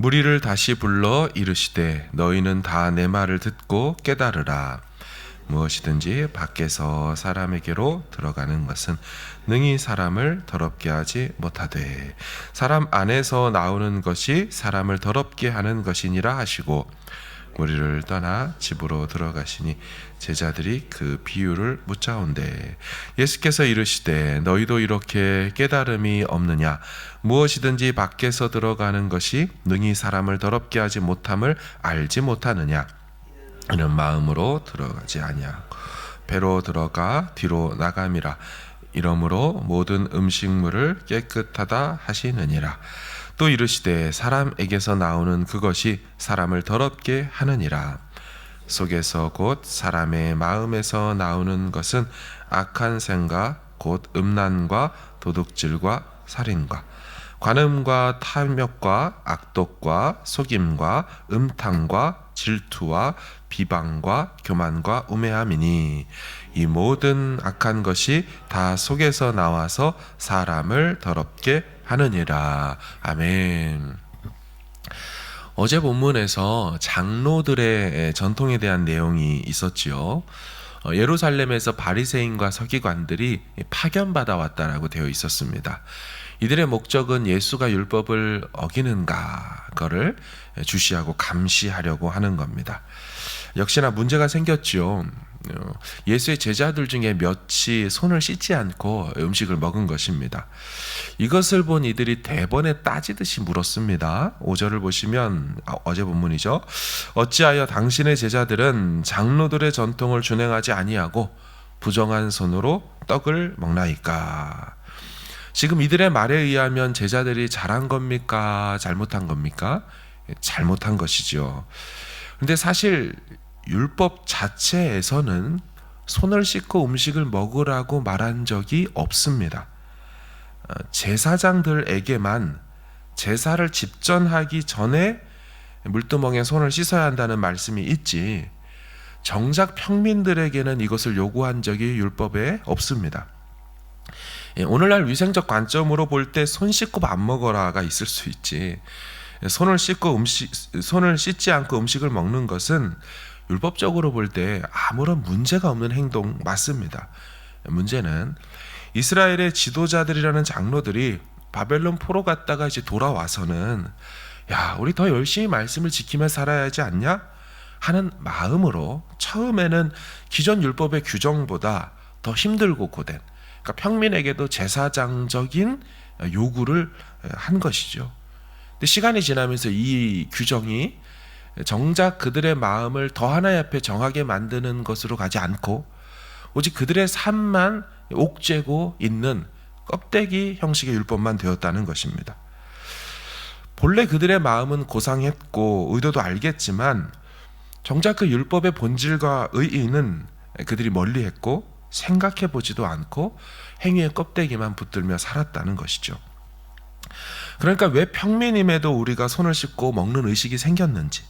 무리를 다시 불러 이르시되 너희는 다 내 말을 듣고 깨달으라. 무엇이든지 밖에서 사람에게로 들어가는 것은 능히 사람을 더럽게 하지 못하되 사람 안에서 나오는 것이 사람을 더럽게 하는 것이니라 하시고 무리를 떠나 집으로 들어가시니 제자들이 그 비유를 묻자온대 예수께서 이르시되 너희도 이렇게 깨달음이 없느냐? 무엇이든지 밖에서 들어가는 것이 능히 사람을 더럽게 하지 못함을 알지 못하느냐? 이는 마음으로 들어가지 아니하고 배로 들어가 뒤로 나감이라. 이러므로 모든 음식물을 깨끗하다 하시느니라. 또 이르시되 사람에게서 나오는 그것이 사람을 더럽게 하느니라. 속에서 곧 사람의 마음에서 나오는 것은 악한 생각 곧 음란과 도둑질과 살인과 관음과 탐욕과 악독과 속임과 음탕과 질투와 비방과 교만과 우매함이니 이 모든 악한 것이 다 속에서 나와서 사람을 더럽게 하느니라. 아멘. 어제 본문에서 장로들의 전통에 대한 내용이 있었지요. 예루살렘에서 바리새인과 서기관들이 파견받아 왔다라고 되어 있었습니다. 이들의 목적은 예수가 율법을 어기는가 그거를 주시하고 감시하려고 하는 겁니다. 역시나 문제가 생겼죠. 예수의 제자들 중에 몇이 손을 씻지 않고 음식을 먹은 것입니다. 이것을 본 이들이 대번에 따지듯이 물었습니다. 5절을 보시면 어제 본문이죠. 어찌하여 당신의 제자들은 장로들의 전통을 준행하지 아니하고 부정한 손으로 떡을 먹나이까? 지금 이들의 말에 의하면 제자들이 잘한 겁니까? 잘못한 겁니까? 잘못한 것이죠. 근데 사실 율법 자체에서는 손을 씻고 음식을 먹으라고 말한 적이 없습니다. 제사장들에게만 제사를 집전하기 전에 물두멍에 손을 씻어야 한다는 말씀이 있지 정작 평민들에게는 이것을 요구한 적이 율법에 없습니다. 오늘날 위생적 관점으로 볼 때 손 씻고 밥 먹어라가 있을 수 있지 손을 씻지 않고 음식을 먹는 것은 율법적으로 볼 때 아무런 문제가 없는 행동 맞습니다. 문제는 이스라엘의 지도자들이라는 장로들이 바벨론 포로 갔다가 이제 돌아와서는 야 우리 더 열심히 말씀을 지키며 살아야 하지 않냐? 하는 마음으로 처음에는 기존 율법의 규정보다 더 힘들고 고된 그러니까 평민에게도 제사장적인 요구를 한 것이죠. 근데 시간이 지나면서 이 규정이 정작 그들의 마음을 더 하나님 앞에 정하게 만드는 것으로 가지 않고 오직 그들의 삶만 옥죄고 있는 껍데기 형식의 율법만 되었다는 것입니다. 본래 그들의 마음은 고상했고 의도도 알겠지만 정작 그 율법의 본질과 의의는 그들이 멀리했고 생각해보지도 않고 행위의 껍데기만 붙들며 살았다는 것이죠. 그러니까 왜 평민임에도 우리가 손을 씻고 먹는 의식이 생겼는지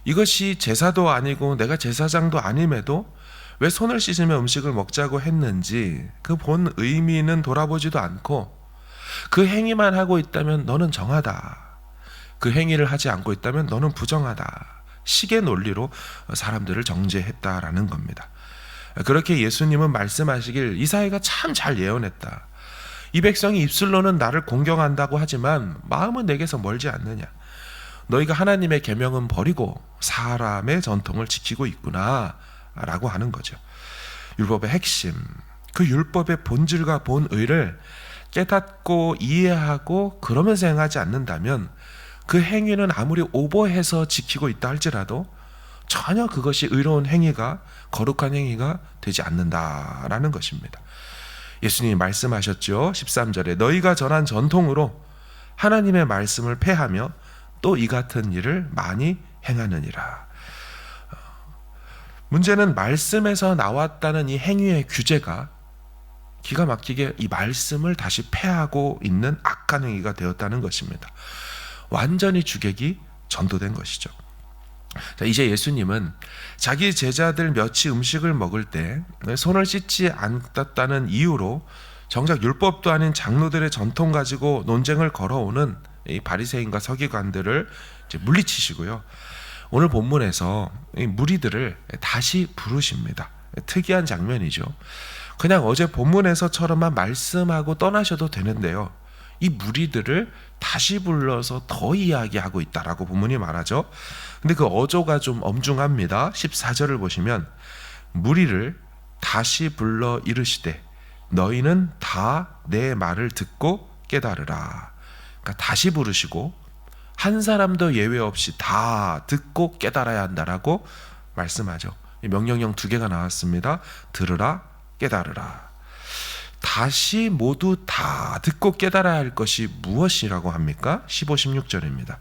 이것이 제사도 아니고 내가 제사장도 아님에도 왜 손을 씻으며 음식을 먹자고 했는지 그 본 의미는 돌아보지도 않고 그 행위만 하고 있다면 너는 정하다. 그 행위를 하지 않고 있다면 너는 부정하다. 식의 논리로 사람들을 정죄했다라는 겁니다. 그렇게 예수님은 말씀하시길 이사야가 참 잘 예언했다. 이 백성이 입술로는 나를 공경한다고 하지만 마음은 내게서 멀지 않느냐. 너희가 하나님의 계명은 버리고 사람의 전통을 지키고 있구나 라고 하는 거죠. 율법의 핵심, 그 율법의 본질과 본의를 깨닫고 이해하고 그러면서 행하지 않는다면 그 행위는 아무리 오버해서 지키고 있다 할지라도 전혀 그것이 의로운 행위가 거룩한 행위가 되지 않는다라는 것입니다. 예수님이 말씀하셨죠. 13절에 너희가 전한 전통으로 하나님의 말씀을 폐하며 또 이 같은 일을 많이 행하느니라. 문제는 말씀에서 나왔다는 이 행위의 규제가 기가 막히게 이 말씀을 다시 폐하고 있는 악한 행위가 되었다는 것입니다. 완전히 주객이 전도된 것이죠. 자, 이제 예수님은 자기 제자들 몇이 음식을 먹을 때 손을 씻지 않았다는 이유로 정작 율법도 아닌 장로들의 전통 가지고 논쟁을 걸어오는 이 바리새인과 서기관들을 이제 물리치시고요. 오늘 본문에서 이 무리들을 다시 부르십니다. 특이한 장면이죠. 그냥 어제 본문에서처럼만 말씀하고 떠나셔도 되는데요. 이 무리들을 다시 불러서 더 이야기하고 있다라고 본문이 말하죠. 근데 그 어조가 좀 엄중합니다. 14절을 보시면 무리를 다시 불러 이르시되 너희는 다 내 말을 듣고 깨달으라. 그러니까 다시 부르시고 한 사람도 예외 없이 다 듣고 깨달아야 한다라고 말씀하죠. 명령형 2개가 나왔습니다. 들으라, 깨달으라. 다시 모두 다 듣고 깨달아야 할 것이 무엇이라고 합니까? 15, 16절입니다.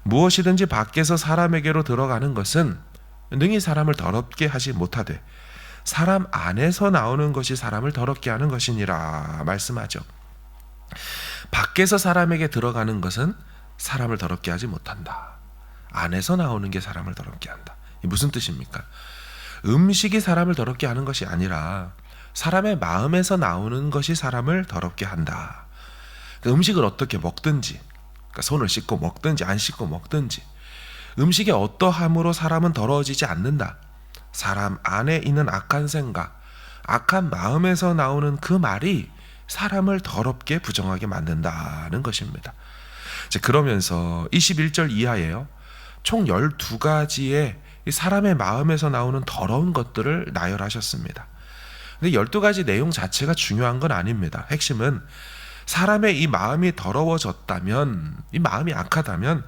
무엇이든지 밖에서 사람에게로 들어가는 것은 능히 사람을 더럽게 하지 못하되 사람 안에서 나오는 것이 사람을 더럽게 하는 것이니라 말씀하죠. 밖에서 사람에게 들어가는 것은 사람을 더럽게 하지 못한다. 안에서 나오는 게 사람을 더럽게 한다. 이 무슨 뜻입니까? 음식이 사람을 더럽게 하는 것이 아니라 사람의 마음에서 나오는 것이 사람을 더럽게 한다. 그 음식을 어떻게 먹든지, 그러니까 손을 씻고 먹든지 안 씻고 먹든지, 음식의 어떠함으로 사람은 더러워지지 않는다. 사람 안에 있는 악한 생각, 악한 마음에서 나오는 그 말이 사람을 더럽게 부정하게 만든다는 것입니다. 그러면서 21절 이하에요. 총 12가지의 사람의 마음에서 나오는 더러운 것들을 나열하셨습니다. 근데 12가지 내용 자체가 중요한 건 아닙니다. 핵심은 사람의 이 마음이 더러워졌다면, 이 마음이 악하다면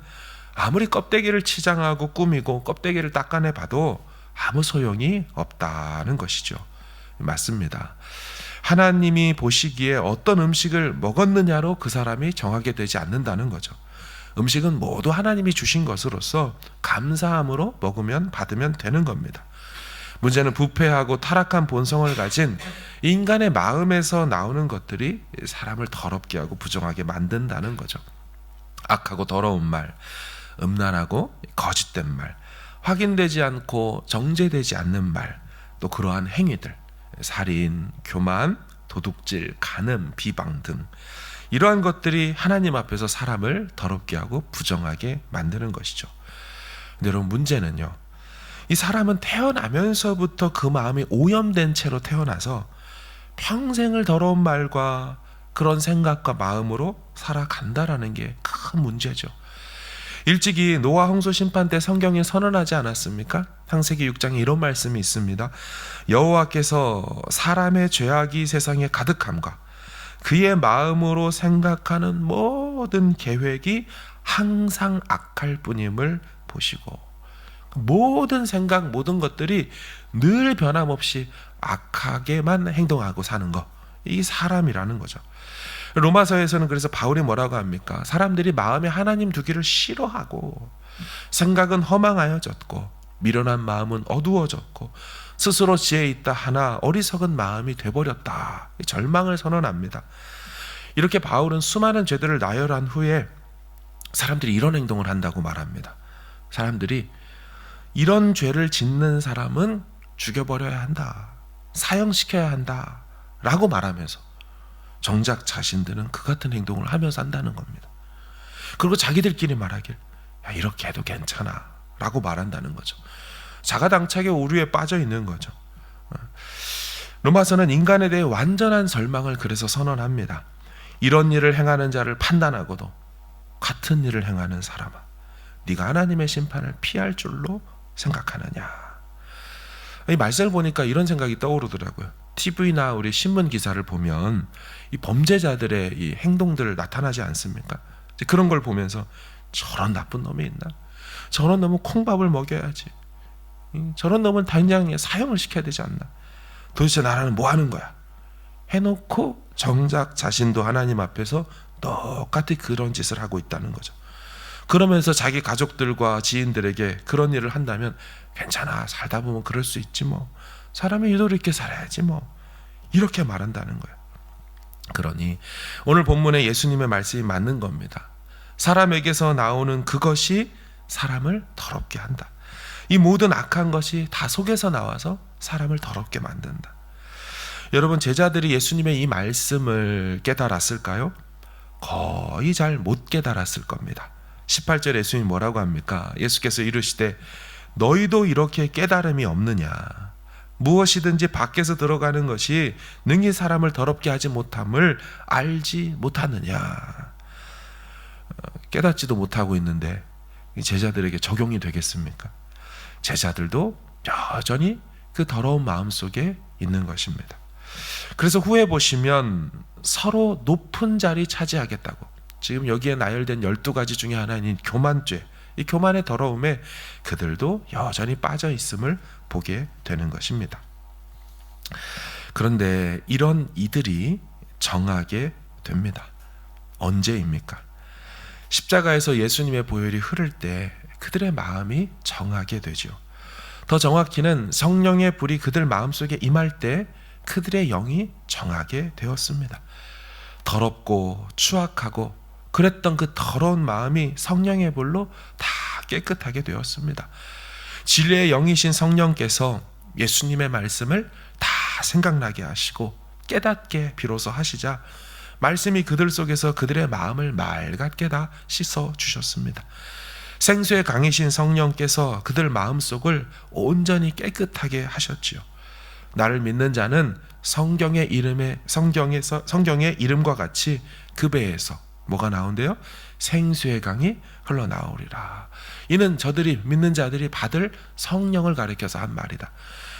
아무리 껍데기를 치장하고 꾸미고 껍데기를 닦아내 봐도 아무 소용이 없다는 것이죠. 맞습니다. 하나님이 보시기에 어떤 음식을 먹었느냐로 그 사람이 정하게 되지 않는다는 거죠. 음식은 모두 하나님이 주신 것으로서 감사함으로 먹으면 받으면 되는 겁니다. 문제는 부패하고 타락한 본성을 가진 인간의 마음에서 나오는 것들이 사람을 더럽게 하고 부정하게 만든다는 거죠. 악하고 더러운 말, 음란하고 거짓된 말, 확인되지 않고 정제되지 않는 말, 또 그러한 행위들, 살인, 교만, 도둑질, 간음, 비방 등 이러한 것들이 하나님 앞에서 사람을 더럽게 하고 부정하게 만드는 것이죠. 근데 여러분, 문제는요, 이 사람은 태어나면서부터 그 마음이 오염된 채로 태어나서 평생을 더러운 말과 그런 생각과 마음으로 살아간다라는 게 큰 문제죠. 일찍이 노아 홍수 심판 때 성경에 선언하지 않았습니까? 창세기 6장에 이런 말씀이 있습니다. 여호와께서 사람의 죄악이 세상에 가득함과 그의 마음으로 생각하는 모든 계획이 항상 악할 뿐임을 보시고, 모든 생각, 모든 것들이 늘 변함없이 악하게만 행동하고 사는 것, 이 사람이라는 거죠. 로마서에서는 그래서 바울이 뭐라고 합니까? 사람들이 마음에 하나님 두기를 싫어하고 생각은 허망하여졌고 미련한 마음은 어두워졌고 스스로 지혜 있다 하나 어리석은 마음이 돼버렸다. 절망을 선언합니다. 이렇게 바울은 수많은 죄들을 나열한 후에 사람들이 이런 행동을 한다고 말합니다. 사람들이 이런 죄를 짓는 사람은 죽여버려야 한다, 사형시켜야 한다 라고 말하면서 정작 자신들은 그 같은 행동을 하면서 한다는 겁니다. 그리고 자기들끼리 말하길, 야, 이렇게 해도 괜찮아 라고 말한다는 거죠. 자가당착의 오류에 빠져 있는 거죠. 로마서는 인간에 대해 완전한 절망을 그래서 선언합니다. 이런 일을 행하는 자를 판단하고도 같은 일을 행하는 사람아, 네가 하나님의 심판을 피할 줄로 생각하느냐. 이 말씀을 보니까 이런 생각이 떠오르더라고요. TV나 우리 신문 기사를 보면 이 범죄자들의 이 행동들을 나타나지 않습니까? 그런 걸 보면서 저런 나쁜 놈이 있나? 저런 놈은 콩밥을 먹여야지. 저런 놈은 당장 사형을 시켜야 되지 않나? 도대체 나라는 뭐 하는 거야? 해놓고 정작 자신도 하나님 앞에서 똑같이 그런 짓을 하고 있다는 거죠. 그러면서 자기 가족들과 지인들에게 그런 일을 한다면 괜찮아, 살다 보면 그럴 수 있지 뭐, 사람이 유도리 있게 살아야지 뭐, 이렇게 말한다는 거예요. 그러니 오늘 본문에 예수님의 말씀이 맞는 겁니다. 사람에게서 나오는 그것이 사람을 더럽게 한다. 이 모든 악한 것이 다 속에서 나와서 사람을 더럽게 만든다. 여러분, 제자들이 예수님의 이 말씀을 깨달았을까요? 거의 잘 못 깨달았을 겁니다. 18절에 예수님이 뭐라고 합니까? 예수께서 이르시되 너희도 이렇게 깨달음이 없느냐? 무엇이든지 밖에서 들어가는 것이 능히 사람을 더럽게 하지 못함을 알지 못하느냐? 깨닫지도 못하고 있는데 제자들에게 적용이 되겠습니까? 제자들도 여전히 그 더러운 마음 속에 있는 것입니다. 그래서 후에 보시면 서로 높은 자리 차지하겠다고, 지금 여기에 나열된 12가지 중에 하나인 교만죄, 이 교만의 더러움에 그들도 여전히 빠져 있음을 보게 되는 것입니다. 그런데 이런 이들이 정하게 됩니다. 언제입니까? 십자가에서 예수님의 보혈이 흐를 때 그들의 마음이 정하게 되죠. 더 정확히는 성령의 불이 그들 마음속에 임할 때 그들의 영이 정하게 되었습니다. 더럽고 추악하고 그랬던 그 더러운 마음이 성령의 불로 다 깨끗하게 되었습니다. 진리의 영이신 성령께서 예수님의 말씀을 다 생각나게 하시고 깨닫게 비로소 하시자 말씀이 그들 속에서 그들의 마음을 맑게 다 씻어 주셨습니다. 생수의 강이신 성령께서 그들 마음속을 온전히 깨끗하게 하셨지요. 나를 믿는 자는 성경의 이름과 같이 그 배에서 뭐가 나온대요? 생수의 강이 흘러나오리라. 이는 저들이 믿는 자들이 받을 성령을 가리켜서 한 말이다.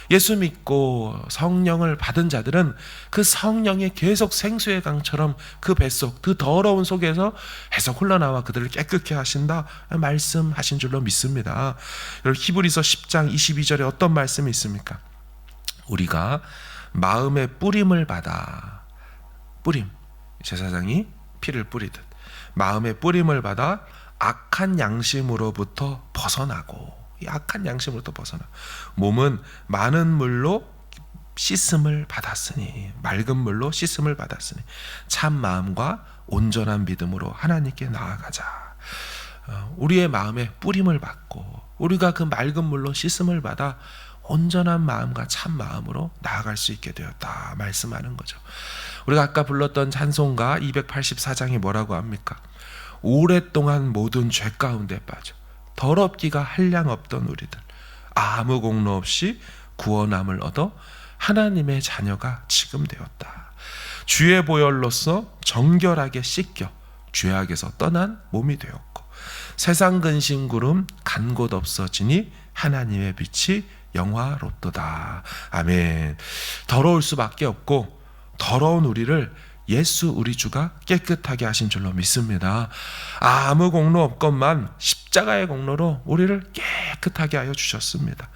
예수 믿고 성령을 받은 자들은 그 성령이 계속 생수의 강처럼 그 뱃속, 그 더러운 속에서 계속 흘러나와 그들을 깨끗게 하신다 말씀하신 줄로 믿습니다. 여러분, 히브리서 10장 22절에 어떤 말씀이 있습니까? 우리가 마음의 뿌림을 받아, 뿌림, 제사장이 피를 뿌리듯 마음의 뿌림을 받아 악한 양심으로부터 벗어나고, 이 악한 양심으로부터 벗어나 몸은 많은 물로 씻음을 받았으니, 맑은 물로 씻음을 받았으니 참 마음과 온전한 믿음으로 하나님께 나아가자. 우리의 마음에 뿌림을 받고 우리가 그 맑은 물로 씻음을 받아 온전한 마음과 참 마음으로 나아갈 수 있게 되었다 말씀하는 거죠. 우리가 아까 불렀던 찬송가 284장이 뭐라고 합니까? 오랫동안 모든 죄 가운데 빠져 더럽기가 한량없던 우리들, 아무 공로 없이 구원함을 얻어 하나님의 자녀가 지금 되었다. 주의 보혈로서 정결하게 씻겨 죄악에서 떠난 몸이 되었고 세상 근심 구름 간 곳 없어지니 하나님의 빛이 영화롭도다. 아멘. 더러울 수밖에 없고 더러운 우리를 예수 우리 주가 깨끗하게 하신 줄로 믿습니다. 아무 공로 없건만 십자가의 공로로 우리를 깨끗하게 하여 주셨습니다.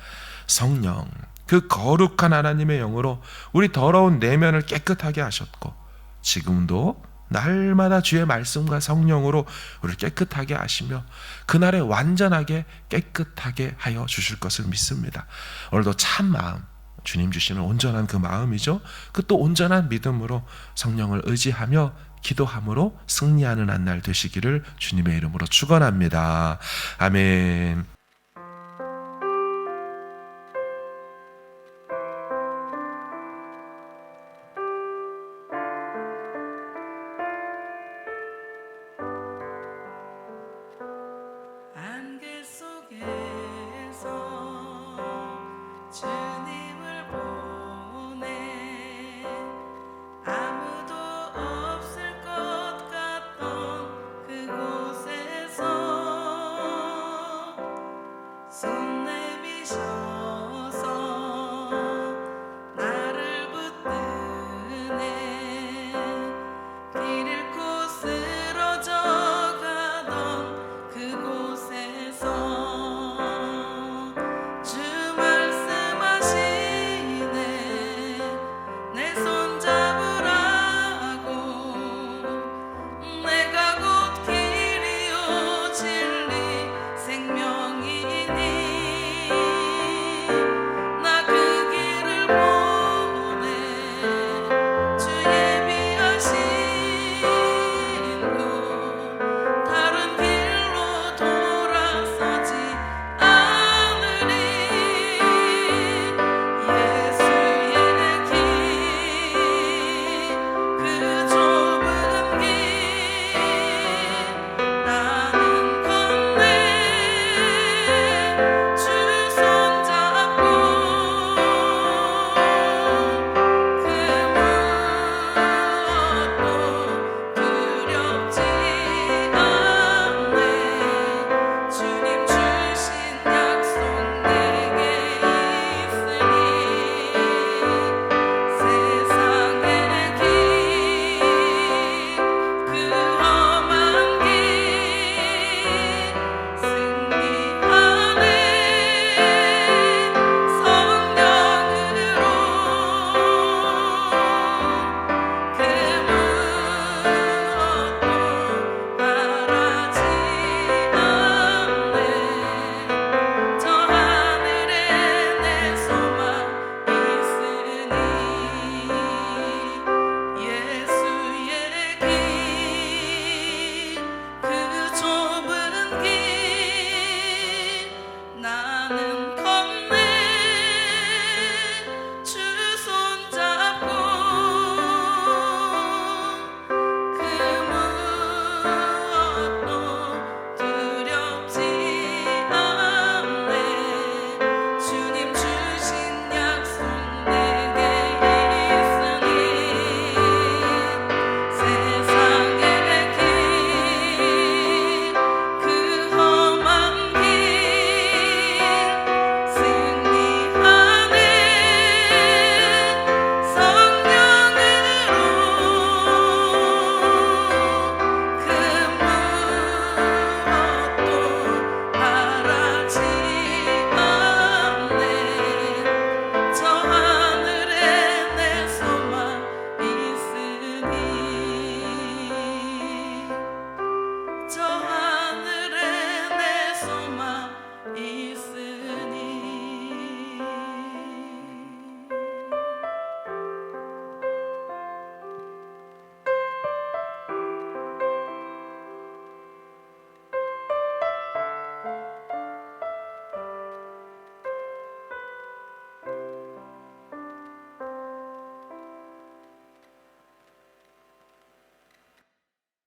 성령, 그 거룩한 하나님의 영으로 우리 더러운 내면을 깨끗하게 하셨고 지금도 날마다 주의 말씀과 성령으로 우리를 깨끗하게 하시며 그날에 완전하게 깨끗하게 하여 주실 것을 믿습니다. 오늘도 참 마음, 주님 주시는 온전한 그 마음이죠. 그 또 온전한 믿음으로 성령을 의지하며 기도함으로 승리하는 한 날 되시기를 주님의 이름으로 축원합니다. 아멘.